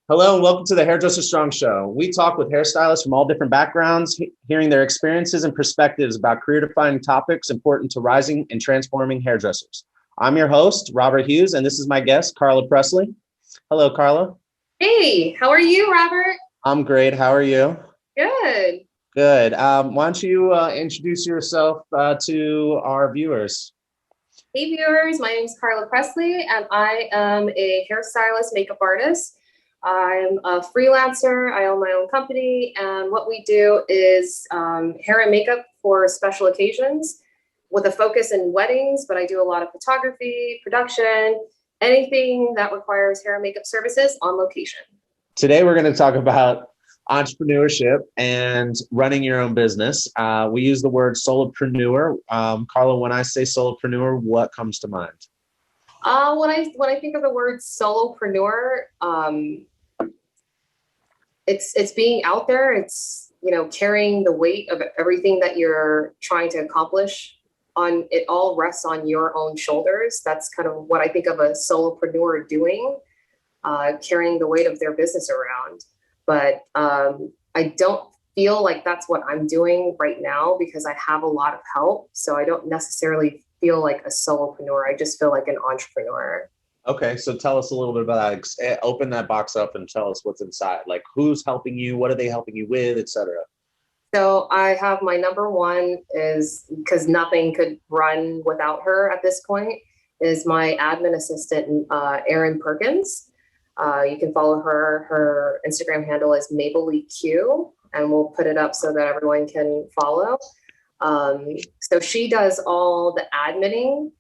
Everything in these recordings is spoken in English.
Hello and welcome to the Hairdresser Strong Show. We talk with hairstylists from all different backgrounds, hearing their experiences and perspectives about career-defining topics important to rising and transforming hairdressers. I'm your host, Robert Hughes, and this is my guest, Carla Pressley. Hello, Carla. Hey, how are you, Robert? I'm great. How are you? Good. Good. Why don't you introduce yourself to our viewers? Hey, viewers. My name is Carla Pressley, and I am a hairstylist, makeup artist. I'm a freelancer. I own my own company, and what we do is hair and makeup for special occasions with a focus in weddings, but I do a lot of photography, production, anything that requires hair and makeup services on location. Today, we're going to talk about entrepreneurship and running your own business. We use the word solopreneur. Carla, when I say solopreneur, what comes to mind? When I think of the word solopreneur, it's being out there. It's carrying the weight of everything that you're trying to accomplish. On it all rests on your own shoulders. That's kind of what I think of a solopreneur doing, carrying the weight of their business around. But I don't feel like that's what I'm doing right now because I have a lot of help. So I don't necessarily feel like a solopreneur. I just feel like an entrepreneur. Okay, so tell us a little bit about that. Open that box up and tell us what's inside. Like who's helping you, what are they helping you with, etc. So I have my number one is because nothing could run without her at this point is my admin assistant, Erin Perkins. You can follow her. Her Instagram handle is MabellyQ, and we'll put it up so that everyone can follow. So she does all the adminning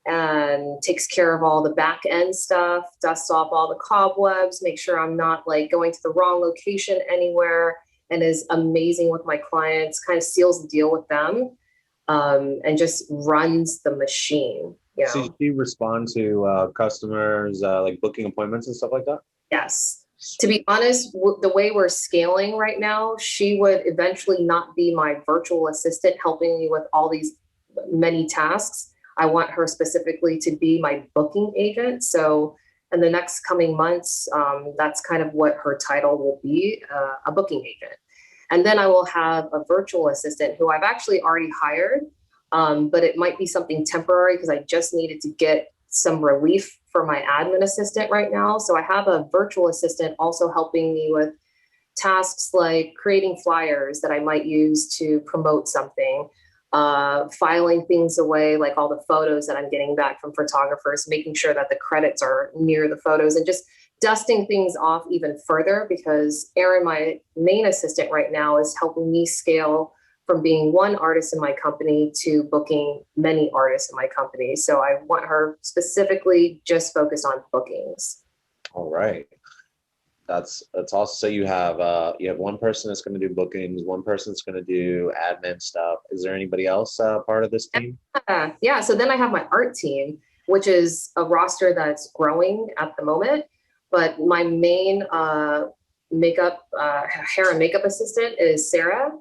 and takes care of all the back end stuff, dusts off all the cobwebs, make sure I'm not like going to the wrong location anywhere, and is amazing with my clients, kind of seals the deal with them, and just runs the machine. So you respond to customers, like booking appointments and stuff like that? Yes. To be honest, the way we're scaling right now, she would eventually not be my virtual assistant helping me with all these many tasks. I want her specifically to be my booking agent. So in the next coming months, that's kind of what her title will be, a booking agent. And then I will have a virtual assistant who I've actually already hired, but it might be something temporary because I just needed to get some relief for my admin assistant right now. So I have a virtual assistant also helping me with tasks like creating flyers that I might use to promote something, filing things away, like all the photos that I'm getting back from photographers, making sure that the credits are near the photos and just dusting things off even further because Erin, my main assistant right now, is helping me scale from being one artist in my company to booking many artists in my company. So I want her specifically just focused on bookings. All right. That's awesome. So you have one person that's going to do bookings, one person that's going to do admin stuff. Is there anybody else part of this team? Yeah. So then I have my art team, which is a roster that's growing at the moment. But my main hair and makeup assistant is Sarah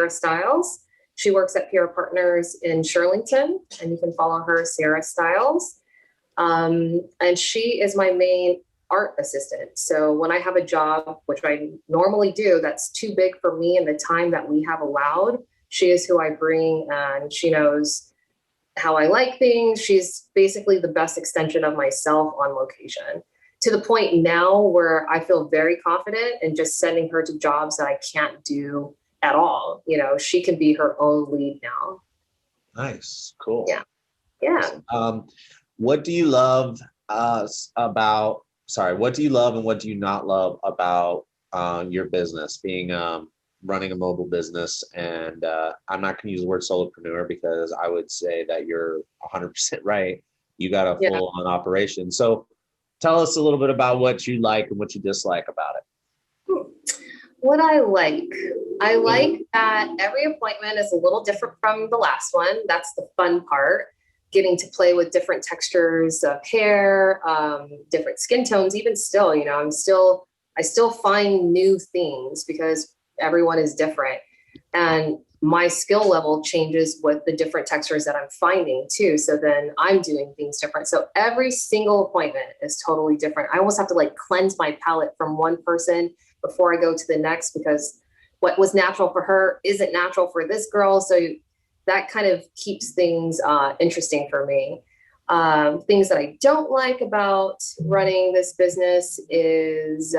Styles. She works at PR Partners in Shirlington, and you can follow her, Sarah Styles. And she is my main art assistant. So when I have a job, which I normally do, that's too big for me and the time that we have allowed, she is who I bring, and she knows how I like things. She's basically the best extension of myself on location, to the point now where I feel very confident in just sending her to jobs that I can't do at all. She can be her own lead now. Nice. Cool. Yeah. Yeah. Awesome. What do you love what do you love and what do you not love about your business, being running a mobile business? And I'm not going to use the word solopreneur because I would say that you're 100% right. You got a full-on operation. So tell us a little bit about what you like and what you dislike about it. What I like that every appointment is a little different from the last one. That's the fun part. Getting to play with different textures of hair, different skin tones. Even still, I still find new things because everyone is different. And my skill level changes with the different textures that I'm finding too. So then I'm doing things different. So every single appointment is totally different. I almost have to like cleanse my palate from one person before I go to the next, because what was natural for her isn't natural for this girl. So that kind of keeps things interesting for me. Things that I don't like about running this business is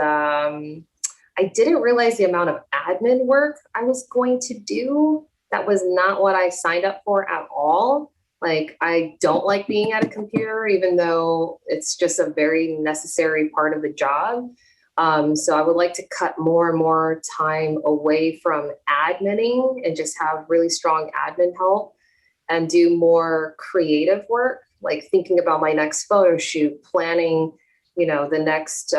I didn't realize the amount of admin work I was going to do. That was not what I signed up for at all. Like, I don't like being at a computer, even though it's just a very necessary part of the job. So I would like to cut more and more time away from adminning and just have really strong admin help and do more creative work, like thinking about my next photo shoot, planning, the next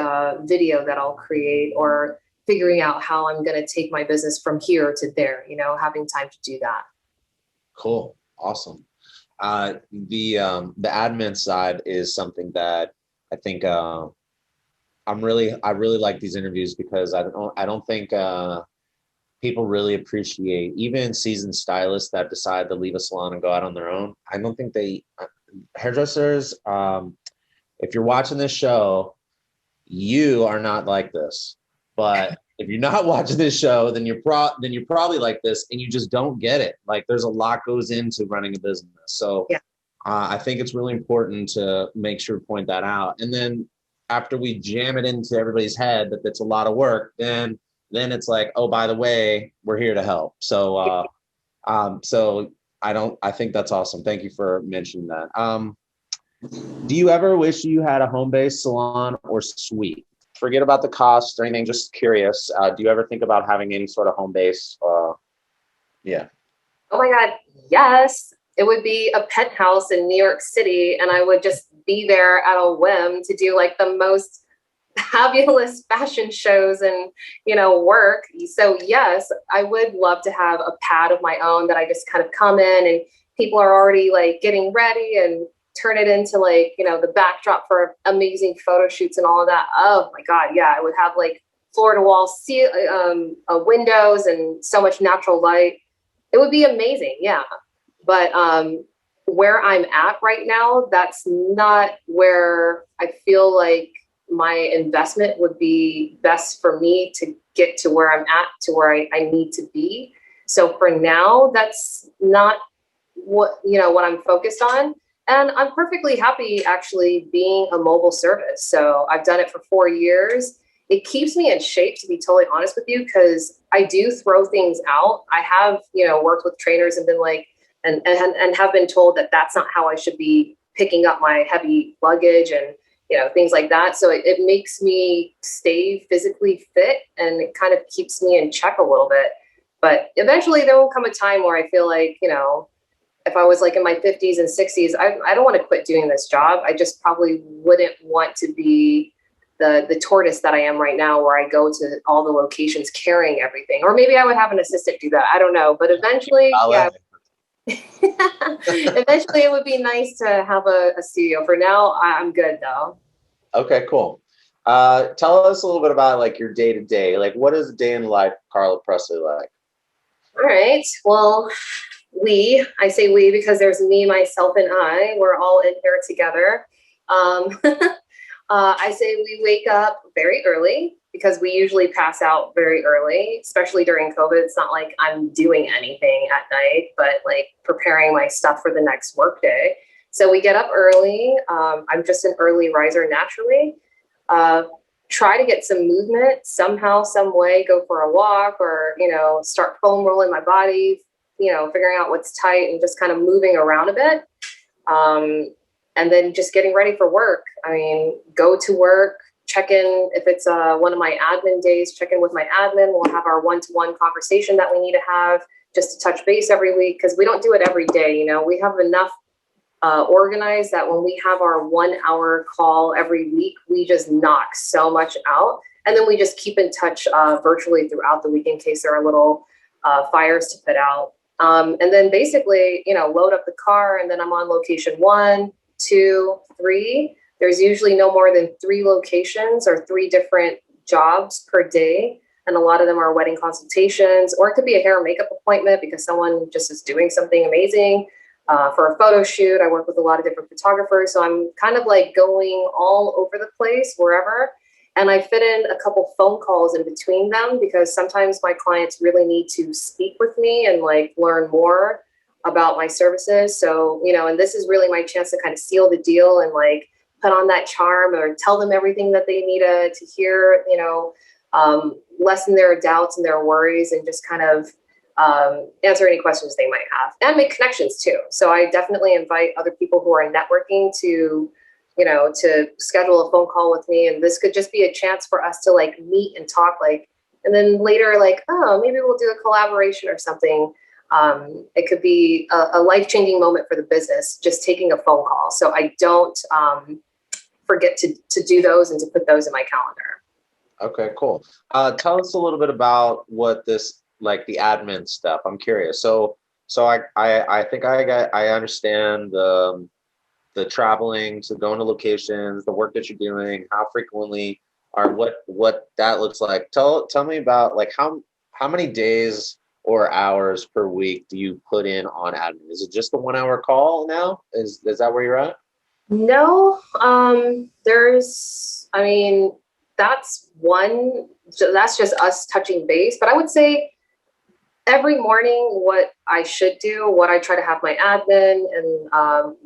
video that I'll create, or figuring out how I'm going to take my business from here to there, having time to do that. Cool. Awesome. The admin side is something that I think I really like these interviews, because I don't think people really appreciate, even seasoned stylists that decide to leave a salon and go out on their own. I don't think hairdressers, if you're watching this show, you are not like this. But if you're not watching this show, then you're probably like this, and you just don't get it. Like, there's a lot goes into running a business. So yeah. I think it's really important to make sure to point that out. And then after we jam it into everybody's head that that's a lot of work, then it's like, oh, by the way, we're here to help. So I think that's awesome. Thank you for mentioning that. Do you ever wish you had a home-based salon or suite? Forget about the cost or anything, just curious. Do you ever think about having any sort of home base? Yeah. Oh my God, yes. It would be a penthouse in New York City, and I would just be there at a whim to do like the most fabulous fashion shows and, work. So yes, I would love to have a pad of my own that I just kind of come in and people are already like getting ready, and turn it into like, the backdrop for amazing photo shoots and all of that. Oh my God. Yeah. I would have like floor to wall windows and so much natural light. It would be amazing. Yeah. But where I'm at right now, that's not where I feel like my investment would be best for me to get to where I'm at, to where I need to be. So for now, that's not what I'm focused on. And I'm perfectly happy actually being a mobile service. So I've done it for 4 years. It keeps me in shape, to be totally honest with you, because I do throw things out. I have, worked with trainers and been like, and have been told that that's not how I should be picking up my heavy luggage and, things like that. So it makes me stay physically fit, and it kind of keeps me in check a little bit. But eventually there will come a time where I feel like, if I was like in my 50s and 60s, I don't want to quit doing this job. I just probably wouldn't want to be the tortoise that I am right now, where I go to all the locations carrying everything. Or maybe I would have an assistant do that. I don't know. But eventually, yeah. Eventually it would be nice to have a studio. For now, I'm good though. Okay, cool. Tell us a little bit about like your day to day. Like, what is a day in the life of Carla Pressley like? All right. Well, I say we because there's me, myself, and we're all in here together. I say we wake up very early because we usually pass out very early, especially during COVID. It's not like I'm doing anything at night, but like preparing my stuff for the next workday. So we get up early. I'm just an early riser naturally. Try to get some movement somehow, some way, go for a walk or, start foam rolling my body, figuring out what's tight and just kind of moving around a bit. And then just getting ready for work. I mean, go to work, check in. If it's one of my admin days, check in with my admin. We'll have our one-to-one conversation that we need to have just to touch base every week, because we don't do it every day. We have enough organized that when we have our 1 hour call every week, we just knock so much out. And then we just keep in touch virtually throughout the week in case there are little fires to put out. And then basically, load up the car, and then I'm on location 1, 2, 3. There's usually no more than 3 locations or 3 different jobs per day. And a lot of them are wedding consultations, or it could be a hair and makeup appointment because someone just is doing something amazing. For a photo shoot, I work with a lot of different photographers. So I'm kind of like going all over the place, wherever. And I fit in a couple phone calls in between them because sometimes my clients really need to speak with me and like learn more about my services. So, you know, and this is really my chance to kind of seal the deal and like put on that charm or tell them everything that they need to hear, you know, lessen their doubts and their worries and just kind of answer any questions they might have and make connections too. So I definitely invite other people who are networking to, you know, to schedule a phone call with me. And this could just be a chance for us to like meet and talk, like, and then later, like, oh, maybe we'll do a collaboration or something. It could be a life-changing moment for the business, just taking a phone call. So I don't forget to do those and to put those in my calendar. Okay, cool. Tell us a little bit about what this, like the admin stuff. I'm curious. So I think I understand the traveling, to going to locations, the work that you're doing, how frequently, or what that looks like. Tell me about like how many days or hours per week do you put in on admin? Is it just the 1 hour call now? Is that where you're at? No, I mean, that's one, so that's just us touching base. But I would say every morning, what I should do, what I try to have my admin and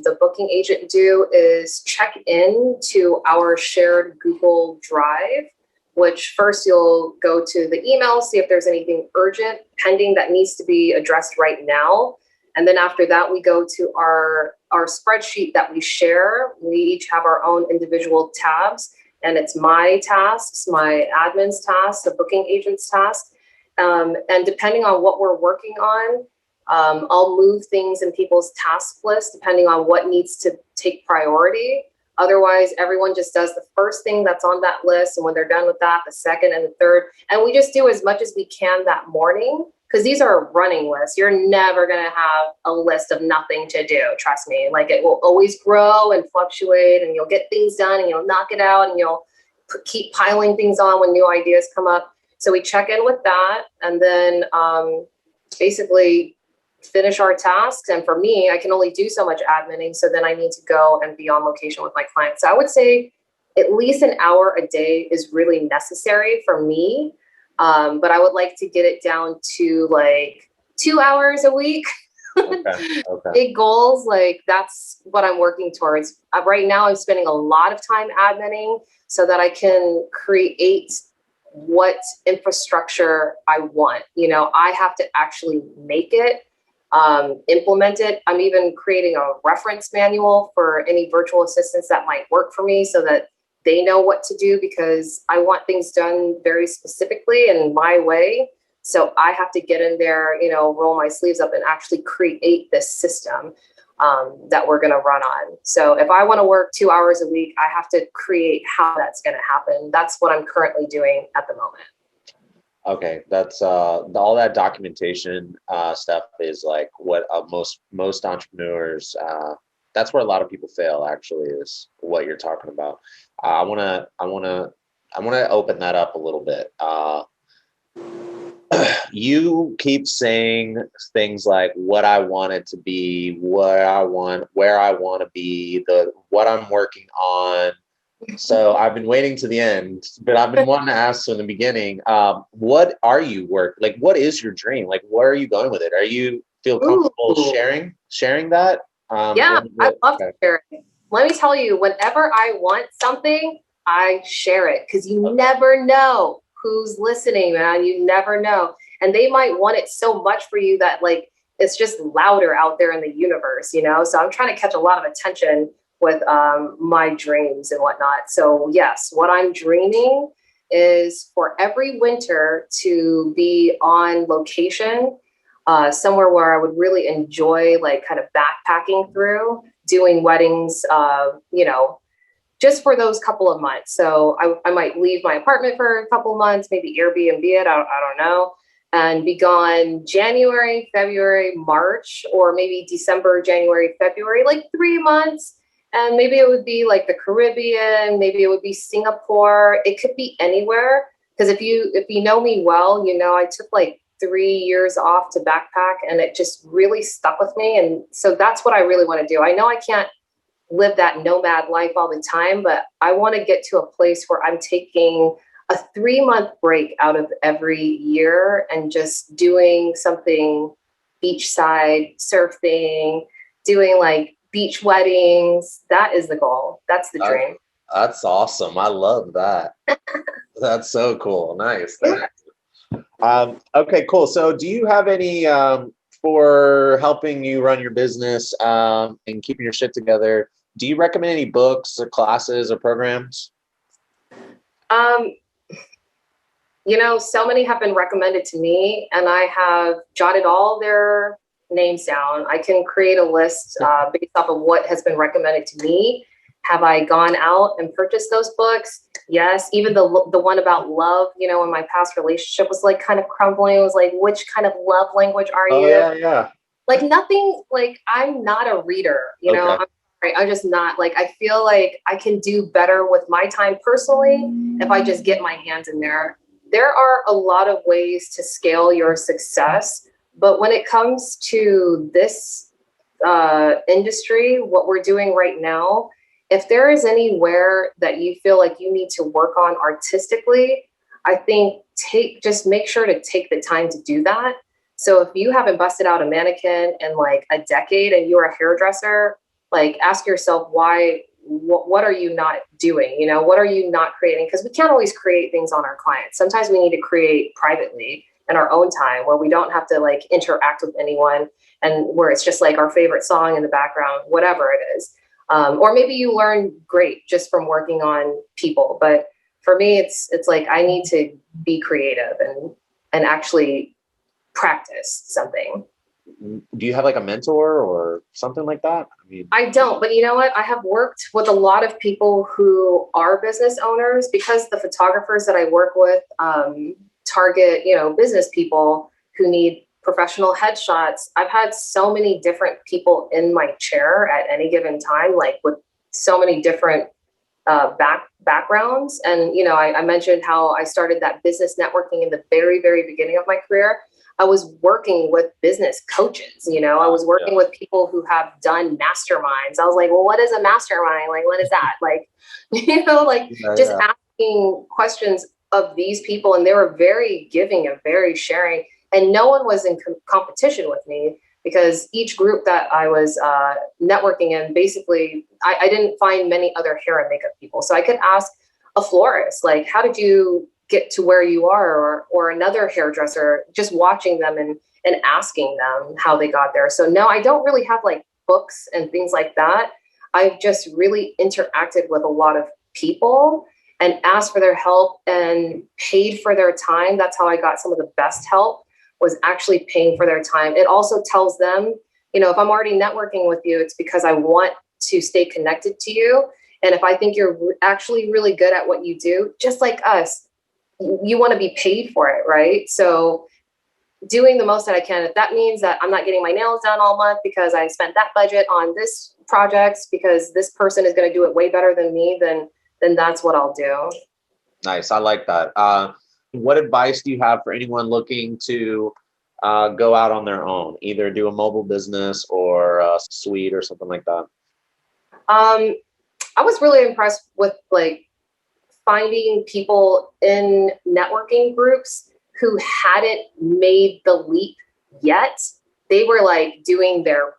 the booking agent do is check in to our shared Google Drive, which first you'll go to the email, see if there's anything urgent pending that needs to be addressed right now. And then after that, we go to our spreadsheet that we share. We each have our own individual tabs, and it's my tasks, my admin's tasks, the booking agent's tasks. And depending on what we're working on, I'll move things in people's task list depending on what needs to take priority. Otherwise, everyone just does the first thing that's on that list. And when they're done with that, the second and the third. And we just do as much as we can that morning, because these are running lists. You're never going to have a list of nothing to do. Trust me. Like, it will always grow and fluctuate, and you'll get things done and you'll knock it out and you'll keep piling things on when new ideas come up. So we check in with that and then basically finish our tasks. And for me, I can only do so much adminning. So then I need to go and be on location with my clients. So I would say at least an hour a day is really necessary for me. But I would like to get it down to like 2 hours a week. Okay. Big goals. Like, that's what I'm working towards. Right now, I'm spending a lot of time adminning so that I can create what infrastructure I want. You know, I have to actually make it, implement it. I'm even creating a reference manual for any virtual assistants that might work for me so that they know what to do, because I want things done very specifically in my way. So I have to get in there, you know, roll my sleeves up and actually create this system that we're going to run on. So if I want to work 2 hours a week, I have to create how that's going to happen. That's what I'm currently doing at the moment. Okay, that's all that documentation stuff is like what most entrepreneurs. That's where a lot of people fail. Actually, is what you're talking about. I wanna open that up a little bit. You keep saying things like what I want it to be, where I want to be, what I'm working on. So I've been waiting to the end, but I've been wanting to ask in the beginning, what are you like, what is your dream? Like, where are you going with it? Are you feel comfortable sharing that? Yeah, I'd love to share it. Let me tell you, whenever I want something, I share it, because you never know who's listening, man. You never know. And they might want it so much for you that like it's just louder out there in the universe, you know? So I'm trying to catch a lot of attention with my dreams and whatnot. So yes, what I'm dreaming is for every winter to be on location, somewhere where I would really enjoy, like kind of backpacking through, doing weddings, you know, just for those couple of months. So I might leave my apartment for a couple of months, maybe Airbnb it, I don't know, and be gone January, February, March, or maybe December, January, February, like 3 months. And maybe it would be like the Caribbean, maybe it would be Singapore. It could be anywhere, Because if you know me well, you know, I took like 3 years off to backpack and it just really stuck with me. And so that's what I really want to do. I know I can't live that nomad life all the time, but I want to get to a place where I'm taking a 3-month break out of every year and just doing something beachside, surfing, doing like beach weddings. That is the goal. That's the dream. That's awesome. I love that. That's so cool. Nice. Okay, cool. So do you have any, for helping you run your business and keeping your shit together, do you recommend any books or classes or programs? You know, so many have been recommended to me and I have jotted all their names down. I can create a list based off of what has been recommended to me. Have I gone out and purchased those books? Yes. Even the one about love, you know, in my past relationship was like kind of crumbling. It was like, which kind of love language are you? Yeah. Like nothing, like I'm not a reader, you know, I'm just not like, I feel like I can do better with my time personally if I just get my hands in there. There are a lot of ways to scale your success, but when it comes to this industry, what we're doing right now, if there is anywhere that you feel like you need to work on artistically, I think just make sure to take the time to do that. So if you haven't busted out a mannequin in like a decade and you're a hairdresser, like ask yourself what are you not doing? You know, what are you not creating? Because we can't always create things on our clients. Sometimes we need to create privately in our own time where we don't have to like interact with anyone and where it's just like our favorite song in the background, whatever it is. Or maybe you learn great just from working on people. But for me, it's like I need to be creative and actually practice something. Do you have like a mentor or something like that? I don't, but you know what? I have worked with a lot of people who are business owners because the photographers that I work with target, you know, business people who need professional headshots. I've had so many different people in my chair at any given time, like with so many different backgrounds. And, you know, I mentioned how I started that business networking in the very, very beginning of my career. I was working with business coaches, you know, I was working with people who have done masterminds. I was like, well, what is a mastermind? Like, what is that? Like, you know, like just asking questions of these people. And they were very giving and very sharing. And no one was in competition with me because each group that I was networking in, basically, I didn't find many other hair and makeup people. So I could ask a florist, like, how did you get to where you are, or another hairdresser, just watching them and asking them how they got there. So no, I don't really have like books and things like that. I've just really interacted with a lot of people and asked for their help and paid for their time. That's how I got some of the best help, was actually paying for their time. It also tells them, you know, if I'm already networking with you, it's because I want to stay connected to you. And if I think you're actually really good at what you do, just like us, you want to be paid for it, right? So doing the most that I can, if that means that I'm not getting my nails done all month because I spent that budget on this project because this person is going to do it way better than me, then that's what I'll do. Nice. I like that. What advice do you have for anyone looking to go out on their own, either do a mobile business or a suite or something like that? I was really impressed with like finding people in networking groups who hadn't made the leap yet. They were like doing their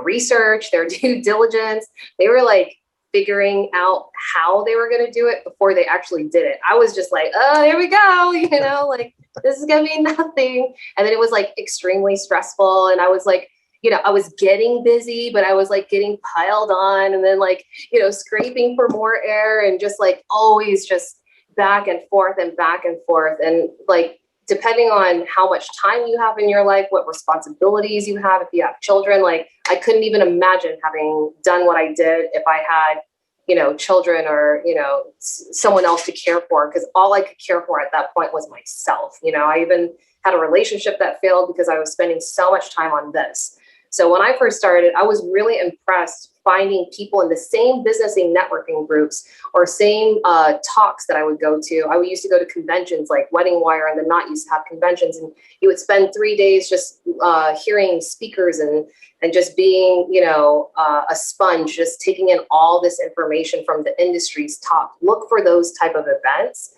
research, their due diligence. They were like figuring out how they were going to do it before they actually did it. I was just like, oh, here we go. You know, like this is going to be nothing. And then it was like extremely stressful. And I was like, you know, I was getting busy, but I was like getting piled on and then like, you know, scraping for more air and just like always just back and forth and back and forth. And like, depending on how much time you have in your life, what responsibilities you have, if you have children, like I couldn't even imagine having done what I did if I had, you know, children or, you know, someone else to care for, because all I could care for at that point was myself. You know, I even had a relationship that failed because I was spending so much time on this. So when I first started, I was really impressed finding people in the same business and networking groups or same talks that I would go to. I used to go to conventions like Wedding Wire and The Knot used to have conventions, and you would spend 3 days just hearing speakers and just being, a sponge, just taking in all this information from the industry's top. Look for those type of events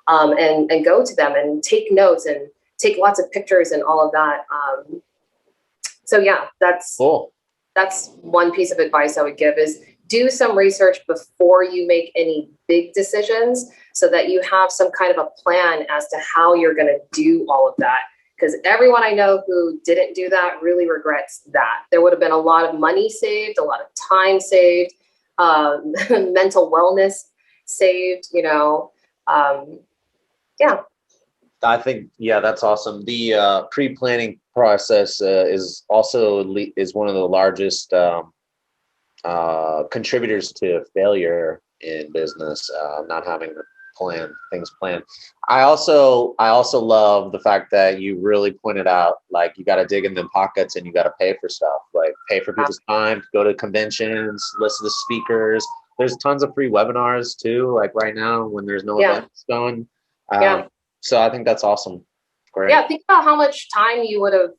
and go to them and take notes and take lots of pictures and all of that. So yeah, that's Cool. That's one piece of advice I would give is do some research before you make any big decisions so that you have some kind of a plan as to how you're going to do all of that. Because everyone I know who didn't do that really regrets that. There would have been a lot of money saved, a lot of time saved, mental wellness saved, yeah. I think, yeah, that's awesome. The pre-planning process is also is one of the largest contributors to failure in business, not having things planned. I also love the fact that you really pointed out, like, you got to dig in the pockets and you got to pay for stuff, like pay for people's time, go to conventions, listen to speakers. There's tons of free webinars too, like right now when there's no events going. So I think that's awesome. Great. Yeah, think about how much time you would have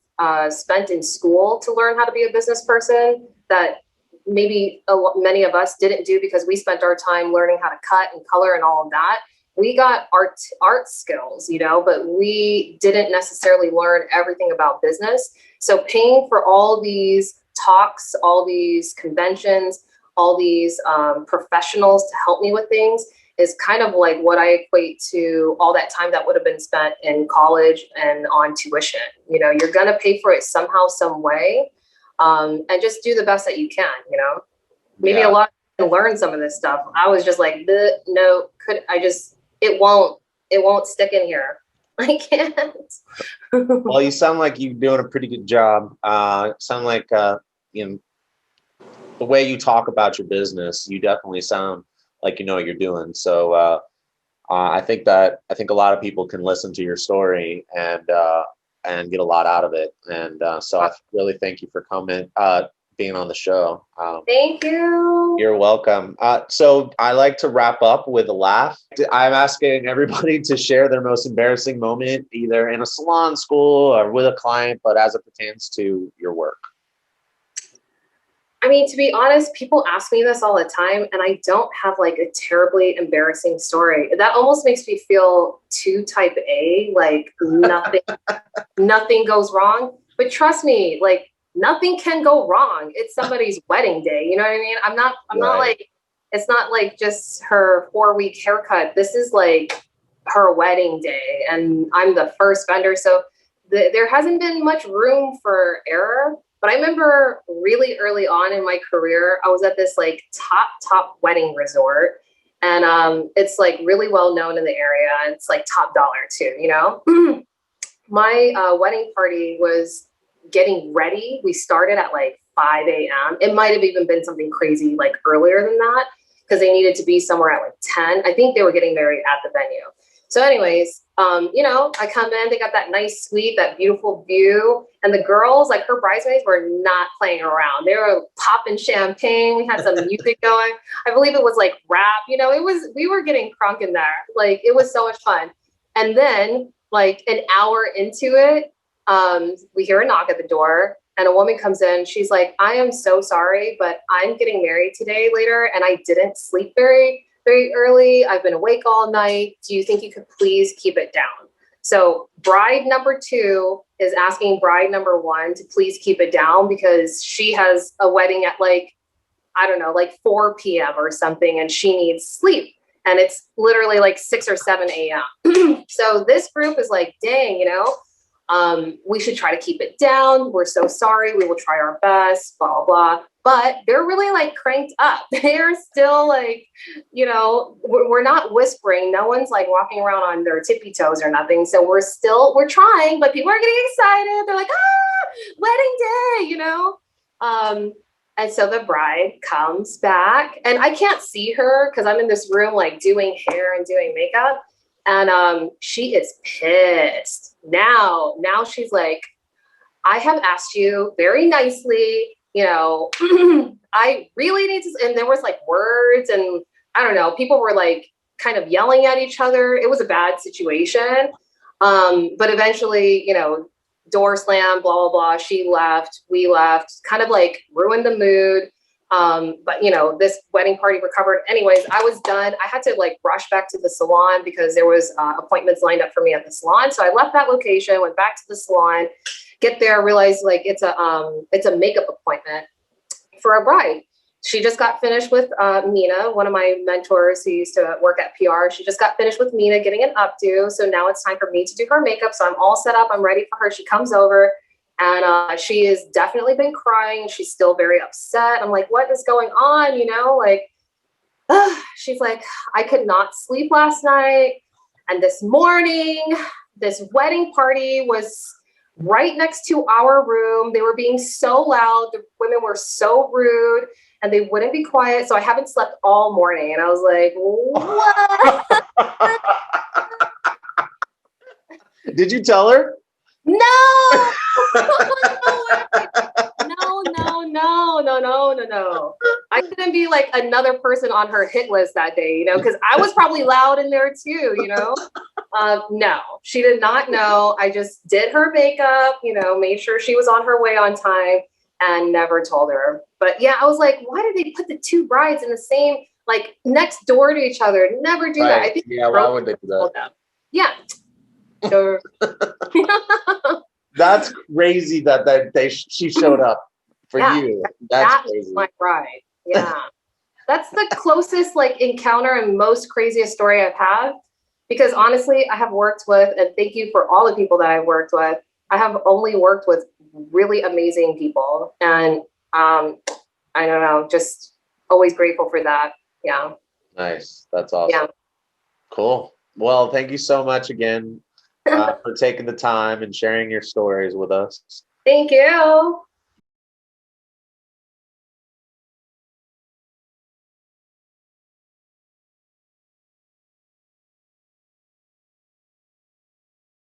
spent in school to learn how to be a business person that maybe many of us didn't do because we spent our time learning how to cut and color and all of that. We got art skills, but we didn't necessarily learn everything about business. So paying for all these talks, all these conventions, all these professionals to help me with things is kind of like what I equate to all that time that would have been spent in college and on tuition. You're going to pay for it somehow, some way, and just do the best that you can, Maybe a lot to learn some of this stuff. I was just like, no, it won't stick in here. I can't. Well, you sound like you're doing a pretty good job. Sound like, the way you talk about your business, you definitely sound like you know what you're doing. So I think a lot of people can listen to your story and get a lot out of it. And so I really thank you for being on the show. Thank you. You're welcome. So I like to wrap up with a laugh. I'm asking everybody to share their most embarrassing moment, either in a salon, school, or with a client, but as it pertains to your work. I mean, to be honest, people ask me this all the time, and I don't have like a terribly embarrassing story. That almost makes me feel too type A, like nothing goes wrong. But trust me, like nothing can go wrong. It's somebody's wedding day. You know what I mean? I'm not like, it's not like just her 4-week haircut. This is like her wedding day, and I'm the first vendor. So there hasn't been much room for error. But I remember really early on in my career, I was at this like top wedding resort, and it's like really well known in the area. It's like top dollar too, My wedding party was getting ready. We started at like 5 a.m. It might have even been something crazy like earlier than that because they needed to be somewhere at like 10. I think they were getting married at the venue. So anyways, I come in, they got that nice suite, that beautiful view. And the girls, like her bridesmaids, were not playing around. They were popping champagne. We had some music going. I believe it was like rap, we were getting crunk in there. Like it was so much fun. And then like an hour into it, we hear a knock at the door and a woman comes in. She's like, I am so sorry, but I'm getting married today later. And I didn't sleep very early. I've been awake all night. Do you think you could please keep it down? So bride number 2 is asking bride number 1 to please keep it down because she has a wedding at like 4 p.m. or something, and she needs sleep. And it's literally like 6 or 7 a.m. So this group is like, dang, we should try to keep it down. We're so sorry. We will try our best, blah, blah. But they're really like cranked up. They're still like, we're not whispering. No one's like walking around on their tippy toes or nothing. So we're trying, but people are getting excited. They're like, wedding day, And so the bride comes back and I can't see her because I'm in this room like doing hair and doing makeup. And she is pissed. Now she's like, I have asked you very nicely, you know, I really need to, and there was like words and I don't know, people were like kind of yelling at each other. It was a bad situation. But eventually, you know, door slam, blah, blah, blah. She left, we left, kind of like ruined the mood. But you know, this wedding party recovered. Anyways, I was done. I had to like rush back to the salon because there was appointments lined up for me at the salon. So I left that location, went back to the salon, get there, realized like it's a makeup appointment for a bride. She just got finished with Mina, one of my mentors who used to work at PR. She just got finished with Mina getting an updo. So now it's time for me to do her makeup. So I'm all set up. I'm ready for her. She comes over and she has definitely been crying. She's still very upset. I'm like, what is going on? You know, like, she's like, I could not sleep last night. And this morning, this wedding party was right next to our room. They were being so loud. The women were so rude and they wouldn't be quiet. So I haven't slept all morning. And I was like, what? Did you tell her? No. No. I couldn't be like another person on her hit list that day, you know, because I was probably loud in there too, you know. No, she did not know. I just did her makeup, you know, made sure she was on her way on time and never told her. But yeah, I was like, why did they put the two brides in the same, like next door to each other? Never do that. I think why would they do that? Yeah. Sure. That's crazy that she showed up for you. That's crazy. My bride. Yeah. That's the closest like encounter and most craziest story I've had. Because honestly, I have worked with, and thank you for all the people that I've worked with. I have only worked with really amazing people. And I don't know, just always grateful for that. Yeah. Nice. That's awesome. Yeah. Cool. Well, thank you so much again for taking the time and sharing your stories with us. Thank you.